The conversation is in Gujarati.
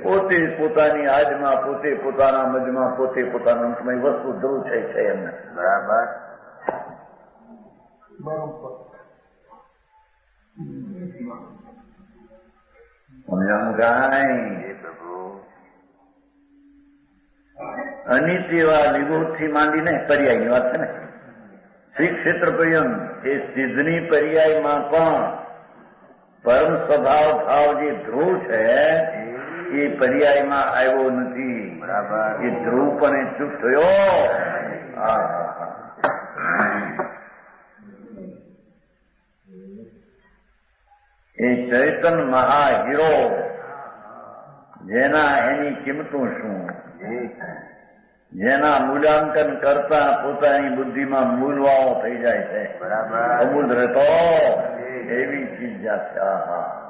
પોતે પોતાની આજમાં, પોતે પોતાના મજમાં, પોતે પોતાના અંતમાં વસ્તુ ધ્રુવ છે એમને. બરાબર. સમજાણું કાંઈ? પ્રભુ અનિત્યવા નિગોથી માંડીને પર્યાયની વાત છે ને, શ્રી ક્ષેત્ર પર્યંત એ સિદ્ધની પર્યાયમાં પણ પરમ સ્વભાવ ભાવ જે ધ્રુવ છે એ પર્યાયમાં આવ્યો નથી. બરાબર. એ ધ્રુવ પણ એ ચૂપ થયો. એ ચૈતન મહાહીરો જેના એની કિંમતું શું, જેના મૂલ્યાંકન કરતા પોતાની બુદ્ધિમાં મૂલવાઓ થઈ જાય છે. બરાબર. અમૂલ રહેતો એવી ચીજ છે.